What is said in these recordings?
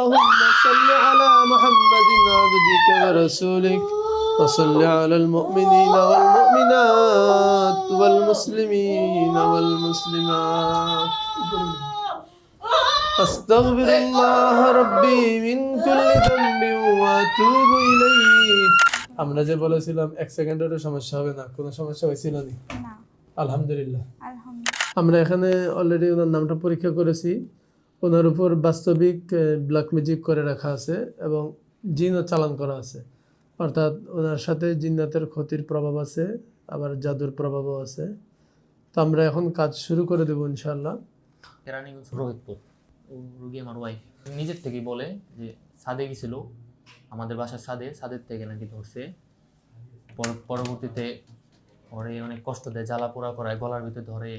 اللهم صل على محمد عبدك ورسولك وصل على المؤمنين والمؤمنات والمسلمين والمسلمات أستغفر الله ربي من كل ذنب وأتوب إليه আমরা যে বলেছিলাম এক সেকেন্ডেরও সমস্যা হবে না, কোনো সমস্যা হয়েছিল না? আলহামদুলিল্লাহ। আমরা এখানে অলরেডি ওনার নামটা পরীক্ষা করেছি। ওনার উপর বাস্তবিক ব্ল্যাক ম্যাজিক করে রাখা আছে এবং জিনও চালান করা আছে, অর্থাৎ ওনার সাথে জিন্নাতের ক্ষতির প্রভাব আছে, আবার জাদুর প্রভাবও আছে। তো আমরা এখন কাজ শুরু করে দেবো ইনশাআল্লাহ। কেরানীগঞ্জ রোহিতপুর রুগী আমার ওয়াইফ নিজের থেকেই বলে যে ছাদে গেছিল, আমাদের বাসার ছাদের থেকে নাকি ধরছে। পরবর্তীতে ওরে অনেক কষ্ট দেয়, জ্বালা পোড়া করায়, গলার ভিতরে ধরে,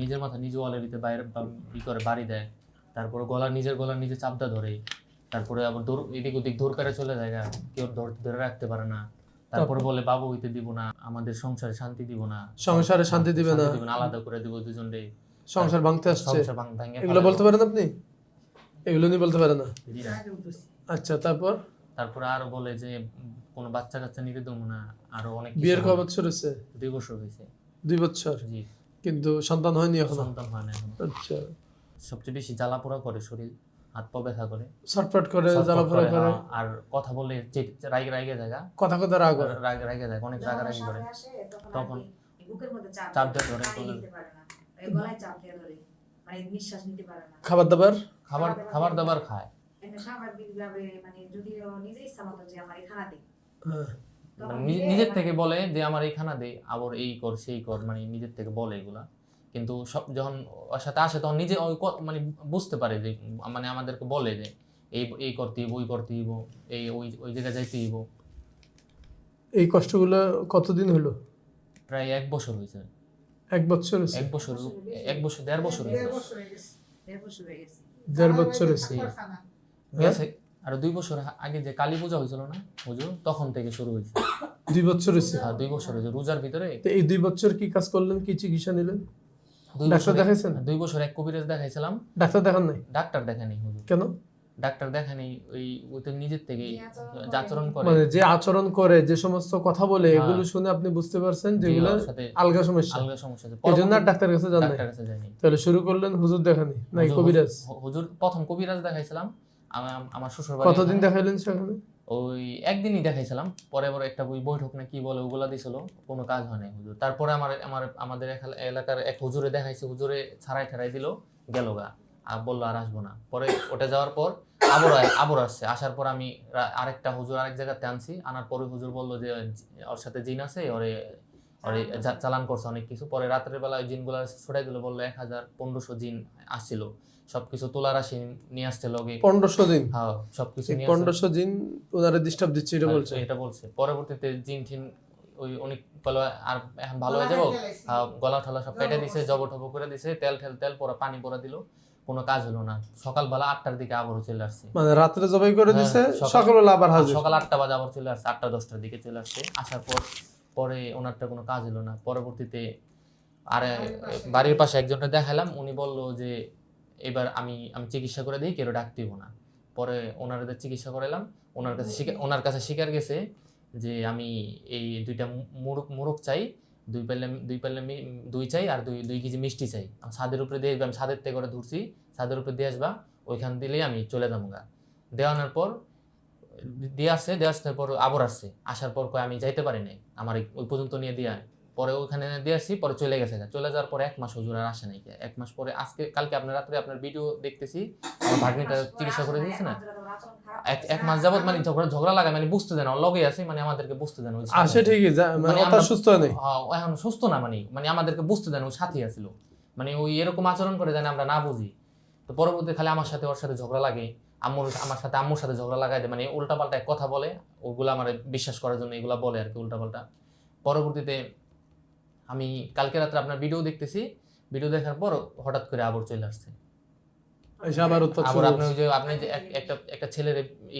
নিজের মাথা নিজে ওয়ালের ভিতরে বাইরে করে বাড়ি দেয়, তারপরে নিজের গলার নিজে চাপদা ধরে, তারপরে আবার এদিক ওদিক দৌড় করে চলে যায়, কেউ ধরে রাখতে পারে না। তারপরে বলে বাবু হইতে দিব না, আমাদের সংসারে শান্তি দিব না, সংসারে শান্তি দিবে না, আলাদা করে দিব দুজনরে, সংসার ভাঙতে আসছে। এগুলো বলতে পারেন আপনি? এগুলো নিয়ে বলতে পারেন না? আচ্ছা, তারপরে আরো বলে যে কোনো বাচ্চা কাচ্চা নিতে দেবো না, আরো অনেক। বিয়ের কয় বছর হয়েছে? 2 বছর হয়েছে। 2 বছর? জি। কিন্তু সন্তান হয়নি এখন? সন্তান হয় না এখন। আচ্ছা। সবচেয়ে বেশি জ্বালা পোড়া করে, শরীর হাত পা ব্যথা করে, ছটফট করে, জ্বালা পোড়া করে, আর কথা বলে রাগে জায়গা, কথা রাগে যায়, অনেক রাগারাগি করে, তখন চাপ দিয়ে ধরে, গলায় চাপ দিয়ে ধরে, মানে নিঃশ্বাস নিতে পারে না। খাবার দাবার খায়, নিজের থেকে বলে যে আমার এই খানা দে, আবার এই কর সেই কর, মানে নিজের থেকে বলে এগুলা। কিন্তু সব যখন ওর সাথে আসে তখন নিজে মানে বুঝতে পারে যে, মানে আমাদেরকে বলে যে এই করতে হইব, ওই করতে হইব, এই ওই জায়গায় যাইতে হইব। এই কষ্টগুলো কতদিন হলো? প্রায় 1 বছর হয়েছে। 1 বছর? 1 বছর 1.5 বছর হয়ে গেছে। 1.5 বছর গেছে। আর 2 বছর আগে যে কালী পূজা হয়েছিল না হুজুর, তখন থেকে শুরু হয়েছে। 2 বছর হয়েছে? হ্যাঁ, 2 বছর হয়েছে রোজার ভিতরে। তো এই 2 বছর কি কাজ করলেন, কি চিকিৎসা নিলেন? ডাক্তার দেখাইছেন? 2 বছর এক কবিরাজ দেখাইছিলাম। ডাক্তার দেখান নাই? ডাক্তার দেখানি হুজুর। কেন? ডাক্তার দেখানি, ওই তো নিজের থেকে আচরণ করে, মানে যে আচরণ করে, যে সমস্ত কথা বলে, এগুলো শুনে আপনি বুঝতে পারছেন যেগুলো আলগা সমস্যা। এজন্য ডাক্তারের কাছে যান নাই? তাহলে শুরু করলেন হুজুর দেখানি নাই কবিরাজ? হুজুর প্রথম কবিরাজ দেখাইছিলাম আমার শ্বশুর বাড়ি। কতদিন দেখাইলেন সেখানে? ওই একদিনই দেখাইছিলাম, পরে একটা বৈঠক না কি বলে ওগুলা দিছিল, কোনো কাজ হয় নাই হুজুর। তারপরে আমাদের এলাকার এক হুজুরে দেখাইছে, হুজুরে ছাড়াই দিল, গেল গা, আর বললো আর আসবো না। পরে ওটা যাওয়ার পর আবার আসছে, আসার পর আমি আরেকটা হুজুর আরেক জায়গাতে আনছি, আনার পরে হুজুর বললো যে ওর সাথে জিন আছে, ওরে চালান করছে অনেক কিছু। পরে রাতের বেলা ওই জিনগুলা ছড়াই দিল, বললো 1000-1500 জিন আসছিল, সবকিছু তোলা রাশি নিয়ে আসছে লগে। 1500 দিন? হ্যাঁ, সবকিছু নিয়ে 1500 জিন ওনারে ডিস্টার্ব দিচ্ছে, এটা বলছে। পরবর্তীতে জিন ঠিন ওই অনেক বলো আর এখন ভালো হয়ে যাবো, গলা ঠলা সব কেটে দিছে, জবর করে দিছে, তেল পরা পানি পরা দিল, কোনো কাজ হলো না। সকালবেলা 8টার দিকে আবারও চলে আসছে, মানে রাত্রে জবাই করে দিছে, সকালবেলা আবার হাজির। সকাল 8টা বাজে আবার চলে আসছে, 8টা-10টার দিকে চলে আসছে। আসার পরে ওনারটা কোনো কাজ হলো না। পরবর্তীতে আর বাড়ির পাশে একজনটা দেখালাম, উনি বললো যে এবার আমি চিকিৎসা করে দিই, কেউ ডাকতেইব না। পরে ওনাদের চিকিৎসা করালাম, ওনার কাছে স্বীকার গেছে যে আমি এই 2টা মুরগ চাই, 2 পাল্লা দই চাই, আর 2 কেজি মিষ্টি চাই। আমি ছাদের উপরে দিয়ে আসবো, আমি ছাদের থেকে করে ধরছি, ছাদের উপরে দিয়ে আসবা, ওইখান দিলেই আমি চলে যাবো গা। দেওয়ানোর পর দিয়ে আসার পর আবার আসছে, আসার পর আমি যাইতে পারি নাই, আমার ওই পর্যন্ত নিয়ে দিয়ে। পরে ওখানে দিয়ে আসছি, পরে চলে গেছে। চলে যাওয়ার পর 1 মাস হুজুর আর আসে নাই। 1 মাস পরে কালকে আপনার রাত্রে আপনার ভিডিও দেখতেছি, আমার ভাগ্নিটা চিকিৎসা করে দিয়েছে না, 1 মাস যাবত মানে ঝগড়া লাগা, মানে বুঝতে দেন লগে আছে, মানে আমাদেরকে বুঝতে দেন আসে ঠিকই, মানে ওটা সুস্থ নেই, এখন সুস্থ না, মানে আমাদেরকে বুঝতে দেন ওই সাথী আছিল, মানে ওই এরকম আচরণ করে জানে আমরা না বুঝি। তো পরবর্তী খালি আমার সাথে ওর সাথে ঝগড়া লাগে, আম্মুর সাথে ঝগড়া লাগাই দেয়, মানে উল্টাপাল্টা এক কথা বলে, ওগুলো আমার বিশ্বাস করার জন্য এগুলা বলে আর কি উল্টাপাল্টা। পরবর্তীতে আমি কালকে রাত্রে আপনার ভিডিও দেখতেছি, ভিডিও দেখার পর হঠাৎ করে আবার চলে আসছে। আবার আপনি যে একটা ছেলের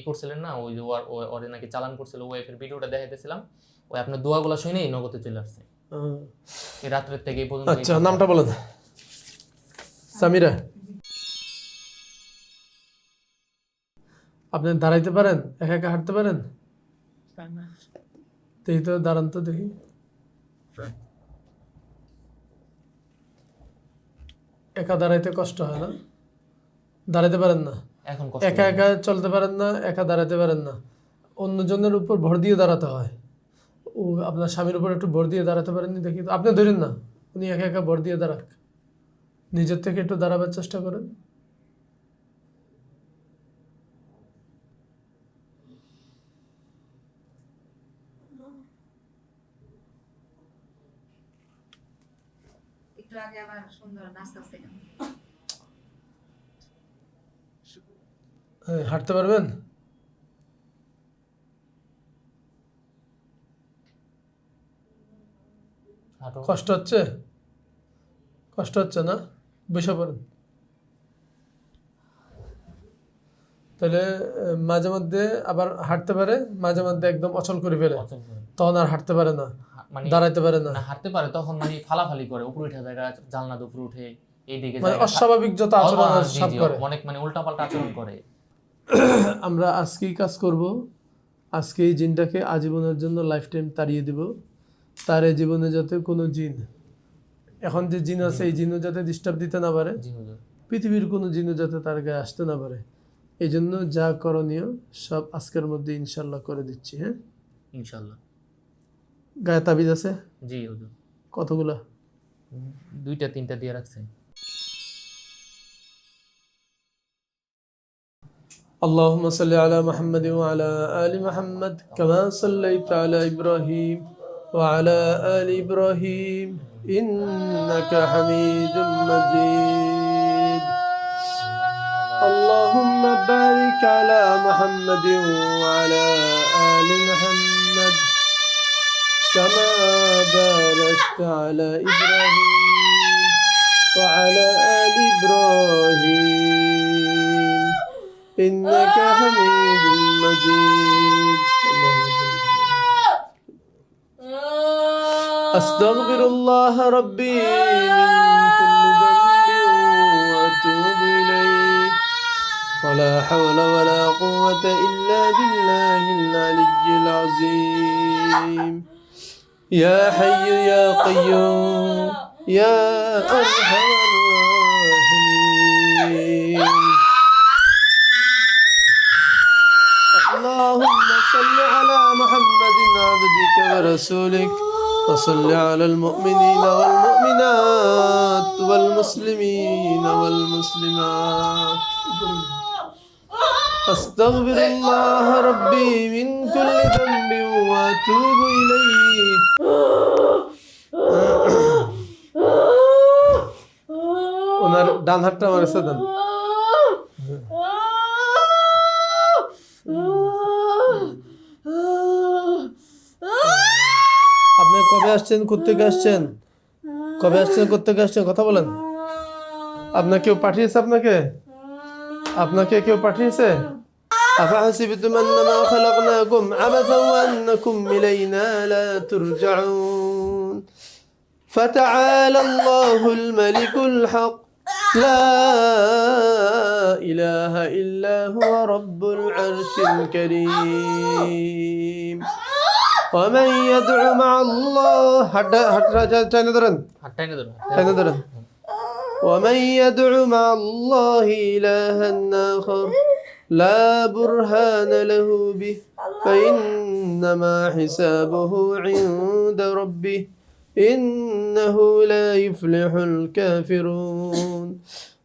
করছিলেন না, ওই যে ওরে নাকি চালান করছিল, ওয়াইফের ভিডিওটা দেখাইতেছিলাম, ওই আপনার দোয়াগুলো শুনেই নগদে চলে আসছে এই রাত্রের থেকে এই পর্যন্ত। আচ্ছা, নামটা বলেন। সামিরা। আপনি দাঁড়াইতে পারেন, একা একা হাঁটতে পারেন? দেখি তো, দাঁড়ান তো দেখি। একা দাঁড়াইতে কষ্ট হয় না? দাঁড়াইতে পারেন না? এখন কষ্ট একা হয় না। একা চলতে পারেন না, একা দাঁড়াতে পারেন না, অন্যজনের উপর ভর দিয়ে দাঁড়াতে হয়। ও আপনার স্বামীর উপর একটু ভর দিয়ে দাঁড়াতে পারেননি দেখি তো। আপনি ধরেন না, উনি একা একা ভর দিয়ে দাঁড়াক, নিজের থেকে একটু দাঁড়াবার চেষ্টা করেন। একটু আগে আবার সুন্দর নাস্তা ছিলাম। হ্যাঁ, হাঁটতে পারবেন? হাঁটো। কষ্ট হচ্ছে? কষ্ট হচ্ছে না? বসে পড়েন। তাহলে মাঝে মধ্যে আবার হাঁটতে পারে, মাঝে মধ্যে একদম অচল করে ফেলে, অচল করে। তখন আর হাঁটতে পারে না, মানে দাঁড়াইতে পারে না। না হাঁটতে পারে তখন মানে ফালাফালি করে, উপরে উঠে জায়গা, জানলার উপরে উঠে এইদিকে মানে জায়গা, অস্বাভাবিক যত আচরণ আছে সব করে। অনেক মানে উল্টাপাল্টা আচরণ করে। আমরা আজকেই কাজ করব, আজকে এই জিনটাকে আজীবনের জন্য লাইফ টাইম তাড়িয়ে দিব। তার এই জীবনে যাতে কোনো জিন, এখন যে জিন আছে এই জিনও যাতে ডিস্টার্ব দিতে না পারে, জি হুজুর। পৃথিবীর কোনো জিনও যাতে তার গায়ে আসতে না পারে। এই জন্য যা করণীয় সব আজকের মধ্যে ইনশাল্লাহ করে দিচ্ছি। হ্যাঁ, ইনশাআল্লাহ। গায়ে তাবিজ আছে জি হুজুর। কতগুলা? 2টা 3টা দিয়ে রাখছে। اللهم صل على محمد وعلى آل محمد كما صليت على إبراهيم وعلى آل إبراهيم إنك حميد مجيد. اللهم بارك على محمد وعلى آل محمد كما باركت على إبراهيم وعلى آل إبراهيم إنك حميد مجيد. أستغفر الله ربي من كل ذنب وأتوب إليه ولا حول ولا قوة إلا بالله العلي العظيم. يا حي يا قيوم يا أرحم الراحمين. اللهم صل على محمد عبدك ورسولك وصل على المؤمنين والمؤمنات والمسلمين والمسلمات. أستغفر الله ربي من كل ذنب وأتوب إليه. ওনার ডান হাতটা আমার কাছে দেন। আপনি কবে আসছেন, কোত্থেকে আসছেন, কবে আসছেন, কোত্থেকে আসছেন, কথা বলেন। আপনাকে কেউ পাঠিয়েছে? আপনাকে কেউ পাঠিয়েছে? أفحسبتم أنما خلقناكم عبثا وأنكم إلينا لا ترجعون فتعالى الله الملك الحق لا إله إلا هو رب العرش الكريم. ومن يدعو مع الله ومن يدعو مع الله إلها آخر لا برهان له به فإنما حسابه عند ربه إنه لا يفلح الكافرون.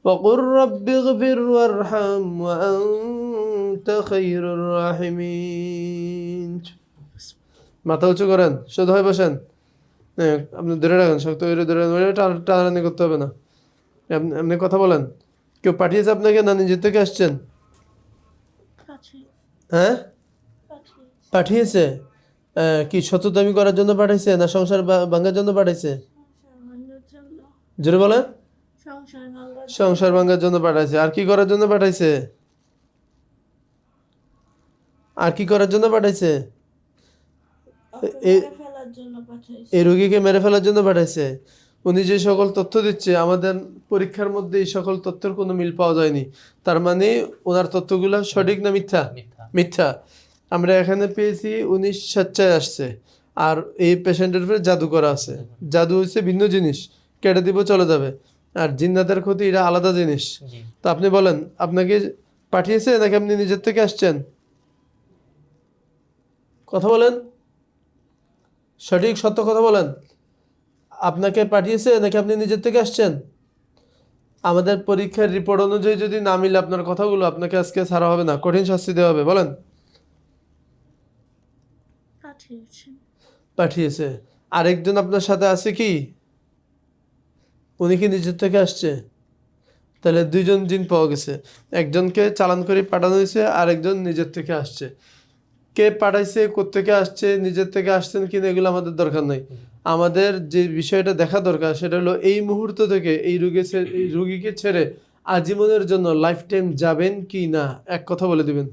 وقل رب اغفر وارحم وأنت خير الراحمين. মাথা উঁচু করেন, শুধু হয়ে বসেন। আপনি ধরে রাখেন, শক্ত করে ধরে টানাটানি করতে হবে না। আপনি কথা বলেন। কেউ পাঠিয়েছে আপনাকে না নিজের থেকে আসছেন? হ্যাঁ, পাঠিয়েছে। কি সততামি করার জন্য পাঠাইছে না সংসার ভাঙার জন্য পাঠাইছে? জোরে বলেন। সংসার ভাঙার জন্য পাঠাইছে। আর কি করার জন্য পাঠাইছে? আর কি করার জন্য পাঠাইছে? এই রোগীকে মেরে ফেলার জন্য পাঠাইছে। উনি যে সকল তথ্য দিচ্ছে আমাদের পরীক্ষার মধ্যে এই সকল তথ্যের কোনো মিল পাওয়া যায়নি, তার মানে ওনার তথ্যগুলো সঠিক না মিথ্যা? মিথ্যা। মিথ্যা। আমরা এখানে পেয়েছি উনি স্বেচ্ছায় আসছে, আর এই পেশেন্টের উপরে জাদু করা আছে। জাদু হচ্ছে ভিন্ন জিনিস, কেটে দিব চলে যাবে, আর জিন্নাতের ক্ষতি এটা আলাদা জিনিস। জি। তো আপনি বলেন, আপনাকে পাঠিয়েছে নাকি আপনি নিজের থেকে আসছেন? কথা বলেন, সঠিক সত্য কথা বলেন। আপনাকে পাঠিয়েছে নাকি আপনি নিজের থেকে আসছেন? আমাদের পরীক্ষার রিপোর্ট অনুযায়ী যদি না মিলে আপনার কথাগুলো, আপনাকে আজকে ছাড়া হবে না, কঠিন শাস্তি দেওয়া হবে। বলেন। পাঠিয়েছে। আরেকজন আপনার সাথে আছে কি? উনি কি নিজের থেকে আসছে? তাহলে দুইজন জিন পাওয়া গেছে, একজনকে চালান করে পাঠানো হয়েছে, আরেকজন নিজের থেকে আসছে। কে পাঠাইছে, কোত্থেকে আসছে, নিজের থেকে আসছেন কিনা এগুলো আমাদের দরকার নাই। আমাদের যে বিষয়টা দেখা দরকার সেটা হলো এই মুহূর্ত থেকে এই রুগীকে ছেড়ে আজীবনের জন্য লাইফ টাইম যাবেন কি না, এক কথা বলে দিবেন।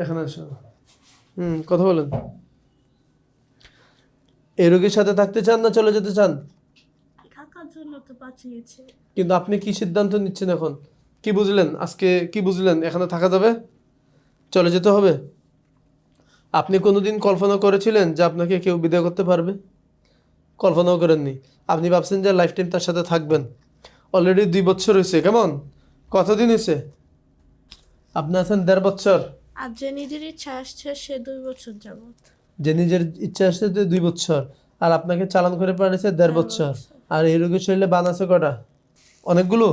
এখানে আসো, কথা বলেন। এই রোগীর সাথে থাকতে চান না চলে যেতে চান? থাকার জন্য তো পাঠিয়েছে। কিন্তু আপনি কি সিদ্ধান্ত নিচ্ছেন এখন? কি বুঝলেন আজকে, কি বুঝলেন? এখানে থাকা যাবে, চলে যেতে হবে? আপনি কোনোদিন কল্পনা করেছিলেন যে আপনাকে কেউ বিদায় করতে পারবে? কল্পনাও করেননি। আপনি ভাবছেন যে লাইফ টাইম তার সাথে থাকবেন। অলরেডি 2 বছর হয়েছে, কেমন, কতদিন হয়েছে? আপনি আছেন 1.5 বছর। আর যে নিজের ইচ্ছা আসছে সে 2 বছর যাবত। যে নিজের ইচ্ছা আসছে 2 বছর, আর আপনাকে চালান করে পাঠিয়েছে 1.5 বছর। আর এই রোগীর শরীরে বান আছে কটা? অনেকগুলো।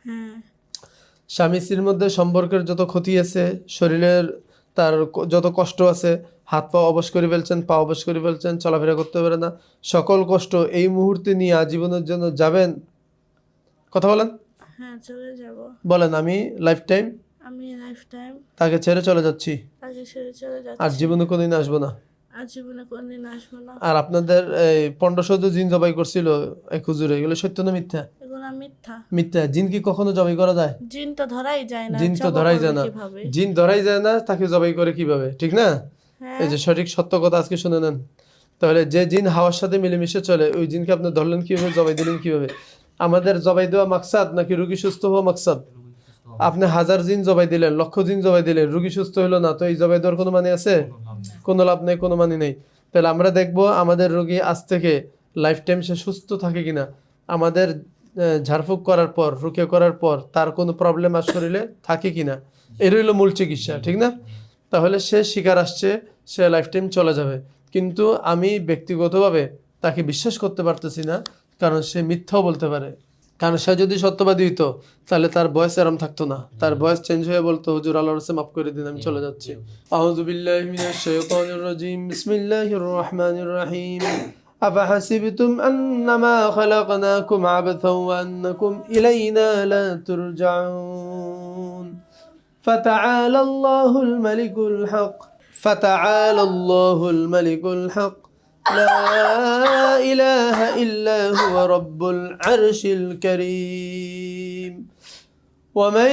হ্যাঁ। স্বামী স্ত্রীর মধ্যে সম্পর্কের যত ক্ষতি আছে, শরীরের তার যত কষ্ট আছে, হাত পা অবশ করে ফেলছেন, পা অবশ করে ফেলছেন, চলাফেরা করতে পারে না, সকল কষ্ট এই মুহূর্তে নিয়ে আজীবনের জন্য যাবেন? কথা বলেন। হ্যাঁ, চলে যাব। বলেন, আমি লাইফ টাইম আমি লাইফ টাইম তাকে ছেড়ে চলে যাচ্ছি, তাকে ছেড়ে চলে যাচ্ছি। আর জীবনে কোনোদিন আসবো না। আর জীবনে কোনদিন আসবো না। আর আপনাদের এই 1500 জিন জবাই করছিল এক হুজুরে, এগুলো সত্য না মিথ্যা? এগুলো মিথ্যা। মিথ্যা। জিন কি কখনো জবাই করা যায়? জিন তো ধরাই যায় না। জিন তো জবাই ধরাই করবে যায় না। কিভাবে? জিন ধরাই যায় না, তাকে জবাই করে কিভাবে, ঠিক না? হ্যাঁ। এই যে সঠিক সত্য কথা আজকে শুনে নেন। তাহলে যে জিন হাওয়ার সাথে মিলেমিশে চলে, ওই জিনকে আপনি ধরলেন কিভাবে, জবাই দিলেন কিভাবে? আমাদের জবাই দেওয়া মাকসাদ নাকি রুগী সুস্থ হওয়া মাকসাদ? আপনি 1000 জিন জবাই দিলেন, লক্ষ জিন জবাই দিলেন, রুগী সুস্থ হলো না, তো এই জবাই দেওয়ার কোনো মানে আছে? কোনো লাভ নেই, কোনো মানে নেই। তাহলে আমরা দেখবো আমাদের রোগী আজ থেকে লাইফ টাইম সে সুস্থ থাকে কিনা। আমাদের ঝাড়ফুঁক করার পর, রুকিয়া করার পর তার কোনো প্রবলেম আর শরীরে থাকে কিনা, এর হইলো মূল চিকিৎসা, ঠিক না? তাহলে সে শিকার আসছে, সে লাইফ টাইম চলে যাবে। কিন্তু আমি ব্যক্তিগতভাবে তাকে বিশ্বাস করতে পারতেছি না, কারণ সে মিথ্যাও বলতে পারে। কারণ সে যদি সত্যবাদী হইতো তাহলে তার বয়স এরম থাকতো না, তার বয়স চেঞ্জ হয়ে বলতো, হুজুর আল্লাহর কাছে মাফ করে দিন, আমি চলে যাচ্ছি। আউযু বিল্লাহি মিনাশ শাইতানির রাজিম, বিসমিল্লাহির রহমানির রহিম। আফাহাসিবতুম আন্নামা খালাকনাকুম আবাথাও ওয়া আন্নাকুম ইলাইনা লা তুরজাউন। فتعالى الله الملك الحق، فتعالى الله الملك الحق، لا إله إلا هو رب العرش الكريم. ومن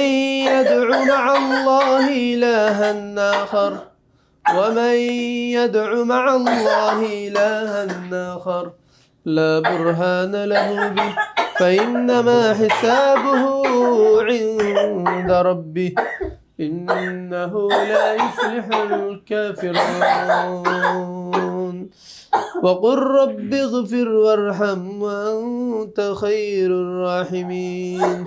يدع مع الله إلها آخر، ومن يدع مع الله إلها آخر لا برهان له به فإنما حسابه عند ربه إنه لا يفلح الكافرون. وقل رب اغفر وارحم وأنت خير الراحمين.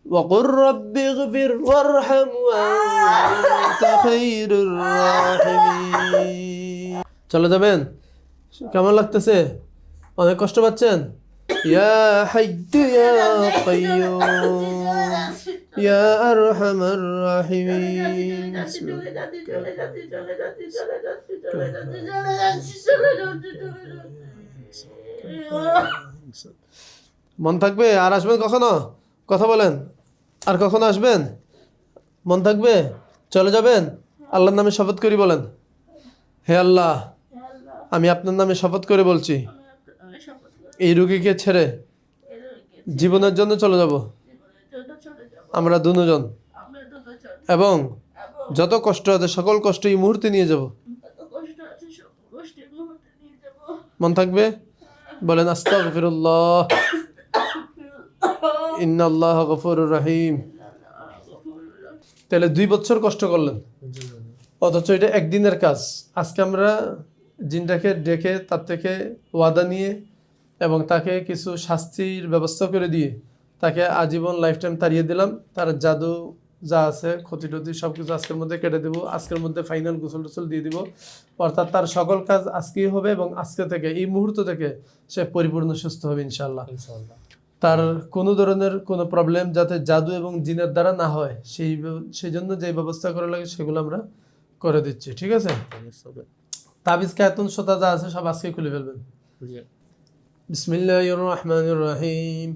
وقل رب اغفر وارحم وأنت خير الراحمين. চলে যাবেন? কেমন লাগতেছে? অনেক কষ্ট পাচ্ছেন? ইয়া হাইয়্যু ইয়া কাইয়্যুম ইয়া আরহামার রাহিমিন। মন থাকবে? আর আসবেন কখনো? কথা বলেন, আর কখনো আসবেন? মন থাকবে? চলে যাবেন? আল্লাহর নামে শপথ করি, বলেন, হে আল্লাহ, আমি আপনার নামে শপথ করে বলছি, এই রোগীকে ছেড়ে জীবনের জন্য চলে যাব, আমরা দুজন, এবং যত কষ্ট আছে সকল কষ্ট এই মুহূর্তে নিয়ে যাব। মন থাকবে? বলেন আস্তাগফিরুল্লাহ, ইন্নাল্লাহ গফুরুর রহিম। তাহলে 2 বছর কষ্ট করলেন, অথচ এটা একদিনের কাজ। আজকে আমরা জিনটাকে ডেকে তার থেকে ওয়াদা নিয়ে এবং তাকে কিছু শাস্তির ব্যবস্থা করে দিয়ে তাকে আজীবন লাইফ টাইম তাড়িয়ে দিলাম। তার জাদু যা আছে, ক্ষতি টতি সব কিছু আজকের মধ্যে কেটে দেবো। আজকের মধ্যে ফাইনাল গোসল টোসল দিয়ে দিব। অর্থাৎ তার সকল কাজ আজকেই হবে এবং আজকে থেকে, এই মুহূর্ত থেকে সে পরিপূর্ণ সুস্থ হবে ইনশাআল্লাহ। তার কোনো ধরনের কোনো প্রবলেম যাতে জাদু এবং জিনের দ্বারা না হয়, সেই জন্য যে ব্যবস্থা করা লাগে সেগুলো আমরা করে দিচ্ছি, ঠিক আছে? তাবিজ খায়তুন সোতা যা আছে সব আজকে খুলে ফেলবেন। বিসমিল্লাহির রহমানির রহিম।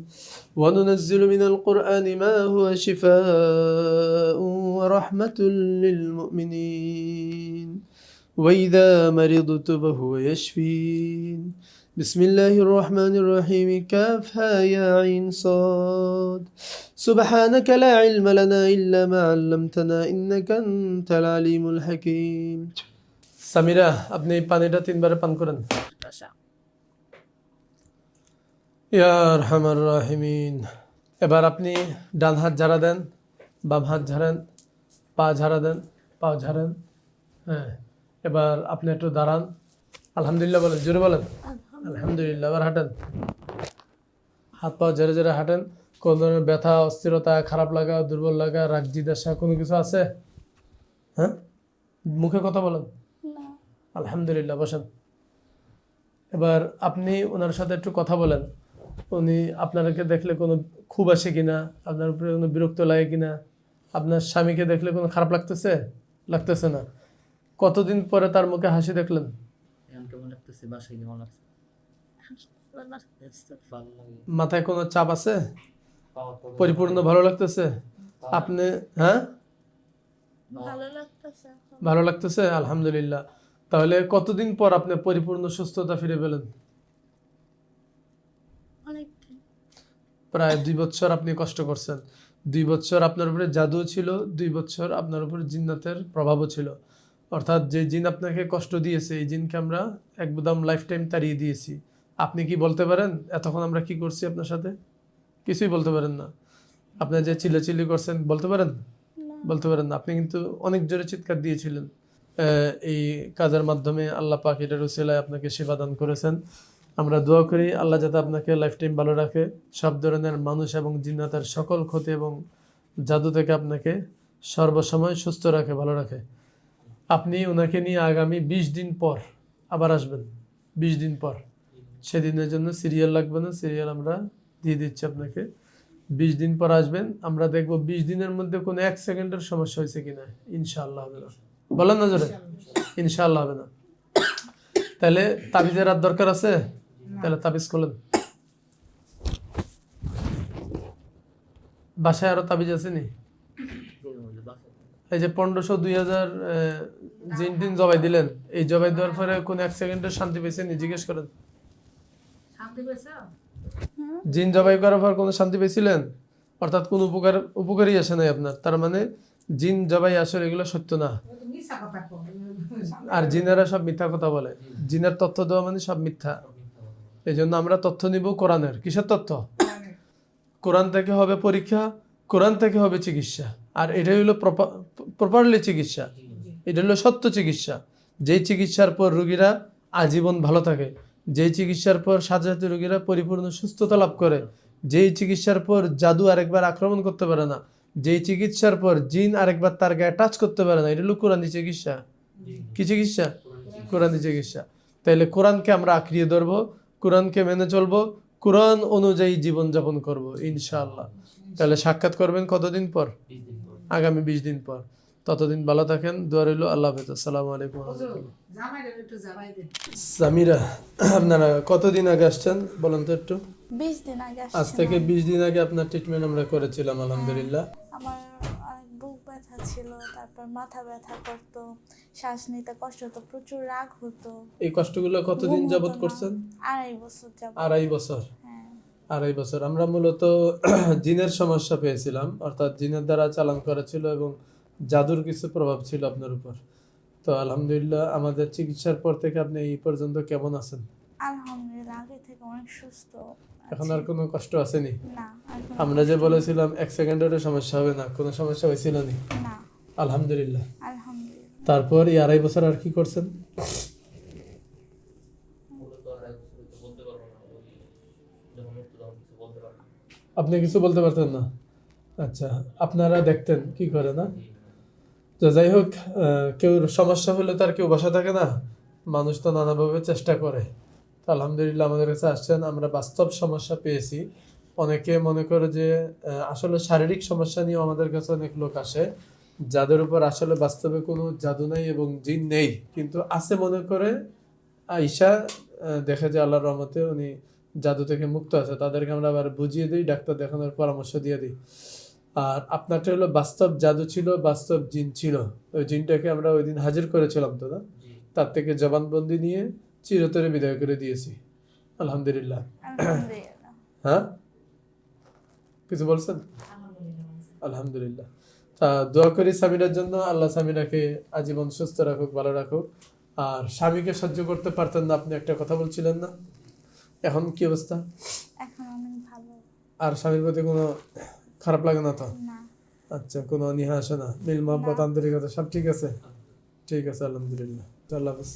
ওয়া নুনাজ্জিলু মিনাল কুরআনি মা হুয়া শিফাউন ওয়া রাহমাতুল লিল মুমিনিন ওয়া ইযা মারিদতু ফাহুয়া ইয়াশফিন। বিসমিল্লাহির রহমানির রহিম। কাফহা ইয়া আইন সাদ। সুবহানাকা লা ইলমা লানা ইল্লা মা 'আল্লামতানা ইন্নাকা আনতাল আলিমুল হাকীম। সামিরা, আপনি এই পানিটা 3 বারে পান করেন। ইয়া আরহামার রাহিমিন। এবার আপনি ডান হাত ঝাড়া দেন, বাম হাত ঝাড়েন, পা ঝাড়া দেন, পা ঝাড়েন। হ্যাঁ, এবার আপনি একটু দাঁড়ান, আলহামদুলিল্লাহ বলেন, জোরে বলেন আলহামদুলিল্লাহ। এবার হাঁটেন, হাত পা ঝেড়ে ঝেড়ে হাঁটেন। কোনো ধরনের ব্যথা, অস্থিরতা, খারাপ লাগা, দুর্বল লাগা, রাগ জিজ্ঞাসা কোনো কিছু আছে? হ্যাঁ, মুখে কথা বলেন। আলহামদুলিল্লাহ, বসেন। এবার আপনি ওনার সাথে একটু কথা বলেন। উনি আপনাকে দেখলে কোনো খুব আসে কিনা, আপনার উপরে কোনো বিরক্ত লাগে কিনা, আপনার স্বামীকে দেখলে কোনো খারাপ লাগতেছে? লাগতেছে না। কতদিন পরে তার মুখে হাসি দেখলেন? মাথায় কোনো চাপ আছে? পরিপূর্ণ ভালো লাগতেছে আপনি? হ্যাঁ, ভালো লাগতেছে, আলহামদুলিল্লাহ। তাহলে কতদিন পর আপনি পরিপূর্ণ সুস্থতা ফিরে পেলেন? প্রায় 2 বছর আপনি কষ্ট করছেন। 2 বছর আপনার উপরে জাদু ছিল, 2 বছর আপনার উপরে জিন্নাতের প্রভাবও ছিল। অর্থাৎ যে জিন আপনাকে কষ্ট দিয়েছে, এই জিনকে আমরা একদম লাইফ টাইম তাড়িয়ে দিয়েছি। আপনি কি বলতে পারেন এতক্ষণ আমরা কি করছি আপনার সাথে? কিছুই বলতে পারেন না। আপনি যে চিল্লাচিল্লি করছেন বলতে পারেন? বলতে পারেন না। আপনি কিন্তু অনেক জোরে চিৎকার দিয়েছিলেন। এই কাজের মাধ্যমে আল্লাহ পাক এটার উসিলায় আপনাকে সেবা দান করেছেন। আমরা দোয়া করি আল্লাহ যাতে আপনাকে লাইফ টাইম ভালো রাখে, সব ধরনের মানুষ এবং জিন্নাতের সকল ক্ষতি এবং জাদু থেকে আপনাকে সর্বসময় সুস্থ রাখে, ভালো রাখে। আপনি ওনাকে নিয়ে আগামী 20 দিন পর আবার আসবেন। 20 দিন পর, সেদিনের জন্য সিরিয়াল লাগবে না, সিরিয়াল আমরা দিয়ে দিচ্ছি আপনাকে। 20 দিন পর আসবেন, আমরা দেখব 20 দিনের মধ্যে কোনো 1 সেকেন্ডের সমস্যা হয়েছে কিনা। ইনশাআল্লাহ হবে না। বলেন না জোরে, ইনশাআল্লাহ হবে না। তাহলে তাবিজের আর দরকার আছে? তাহলে তাবিজ করলেন। বাসায় আরো তাবিজ আছে নি? এই যে 1500 2000 জিন টিন জবাই দিলেন, এই জবাই দেওয়ার পরে কোন 1 সেকেন্ডের শান্তি পেয়েছেন? জিজ্ঞেস করেন। শান্তি পেয়েছো? জিন জবাই করার পর কোনো শান্তি পেয়েছিলেন? অর্থাৎ কোন উপকারই আসে নাই আপনার। তার মানে জিন জবাই আসলে এগুলো সত্য না। মিথ্যা কথা কও। আর জিনেরা সব মিথ্যা কথা বলে। জিনের তথ্য দেওয়া মানে সব মিথ্যা। এই জন্য আমরা তথ্য নিব কোরআনের। কিসের তথ্য? কোরআন থেকে হবে পরীক্ষা, কোরআন থেকে হবে চিকিৎসা। আর এটাই হলো প্রপারলি চিকিৎসা, এটা হলো সত্য চিকিৎসা। যেই চিকিৎসার পর রোগীরা আজীবন ভালো থাকে, যেই চিকিৎসার পর সাথে সাথে রোগীরা পরিপূর্ণ সুস্থতা লাভ করে, যেই চিকিৎসার পর জাদু আরেকবার আক্রমণ করতে পারে না, যেই চিকিৎসার পর জিন আরেকবার তার গায়ে টাচ করতে পারে না, এটা হলো কোরআনী চিকিৎসা। কি চিকিৎসা? কোরআনী চিকিৎসা। তাইলে কোরআনকে আমরা আঁকড়িয়ে ধরবো, কোরআনকে মেনে চলবো, কোরআন অনুযায়ী জীবনযাপন করব ইনশাআল্লাহ। তাহলে সাক্ষাৎ করবেন কতদিন পর? আগামী 20 দিন পর। ততদিন ভালো থাকেন, দোয়া রইল। আল্লাহ হাফেজ। আসসালামু আলাইকুম ওয়া রাহমাতুল্লাহ। জামাইরে একটু জামাই দেন। সামিরা, আপনারা কতদিন আগে আসছেন বলেন তো একটু? 20 দিন আগে আজ থেকে 20 দিন আগে আপনার ট্রিটমেন্ট আমরা করেছিলাম আলহামদুলিল্লাহ। আমার অনেক বুক ব্যথা ছিল, তারপর মাথা ব্যথা করতো, শ্বাস নিতে কষ্ট হতো, প্রচুর রাগ হতো। এই কষ্টগুলো কতদিন ঘুম হতো যাবত না। করছেন? 2.5 বছর যাবত। 2.5 বছর। হ্যাঁ। 2.5 বছর। আমরা মূলত জিনের সমস্যা পেয়েছিলাম, অর্থাৎ জিনের দ্বারা চালান করেছিল এবং জাদুর কিছু প্রভাব ছিল আপনার উপর। তো আলহামদুলিল্লাহ আমাদের চিকিৎসার পর থেকে আপনি এই পর্যন্ত কেমন আছেন? আলহামদুলিল্লাহ আগে থেকে অনেক সুস্থ এখন আছি। আর কোনো কষ্ট আসেনি? না এখন আমরা যে বলেছিলাম 1 সেকেন্ডেরও সমস্যা হবে না, কোনো সমস্যা হয়েছিল না? না আলহামদুলিল্লাহ। আলহামদুলিল্লাহ। তারপর এই 2.5 বছর আর কি করছেন? আপনি কিছু বলতে পারতেন না? আচ্ছা, আপনারা দেখতেন কি করে না? তো যাই হোক, কেউ সমস্যা হলে তার কেউ বসা থাকে না, মানুষ তো নানাভাবে চেষ্টা করে। তো আলহামদুলিল্লাহ আমাদের কাছে আসছেন, আমরা বাস্তব সমস্যা পেয়েছি। অনেকে মনে করে যে আসলে শারীরিক সমস্যা নিয়ে আমাদের কাছে অনেক লোক আসে যাদের উপর আসলে বাস্তবে কোনো জাদু নেই এবং জিন নেই, কিন্তু আছে মনে করে আইসা দেখে যে আল্লাহর রহমতে উনি জাদু থেকে মুক্ত আছে, তাদেরকে আমরা আবার বুঝিয়ে দিই, ডাক্তার দেখানোর পরামর্শ দিয়ে দিই। আর আপনারটা হলো বাস্তব জাদু ছিল, বাস্তব জিন ছিল। ওই জিনটাকে আমরা ওই দিন হাজির করেছিলাম তো না, তার থেকে জবানবন্দি নিয়ে চিরতরে বিদায় করে দিয়েছি। আলহামদুলিল্লাহ। আলহামদুলিল্লাহ। হ্যাঁ, কিছু বলছেন? আলহামদুলিল্লাহ। আলহামদুলিল্লাহ। তা দোয়া করি সামিরার জন্য, আল্লাহ সামিরাকে আজীবন সুস্থ রাখুক, ভালো রাখুক। আর স্বামীকে সহ্য করতে পারতেন না, আপনি একটা কথা বলছিলেন না? এখন কি অবস্থা? এখন অনেক ভালো। আর স্বামীর প্রতি কোনো খারাপ লাগে না তো? না আচ্ছা, কোনো অনীহা আসে না? মিল মহব্বত, আন্তরিকতা সব ঠিক আছে? ঠিক আছে, আলহামদুলিল্লাহ। তো আল্লাহ হাফেজ।